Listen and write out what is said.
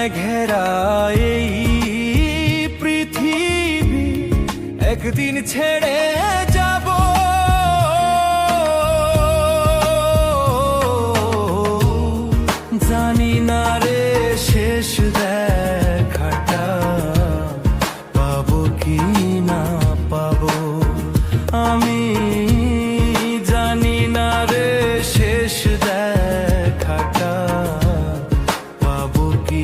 দুনিয়ায় ঘেরা এই পৃথিবী একদিন ছেড়ে যাব। জানি না রে শেষ দেখাটা পাবো কি না পাবো, আমি জানি না রে শেষ দেখাটা পাবো কি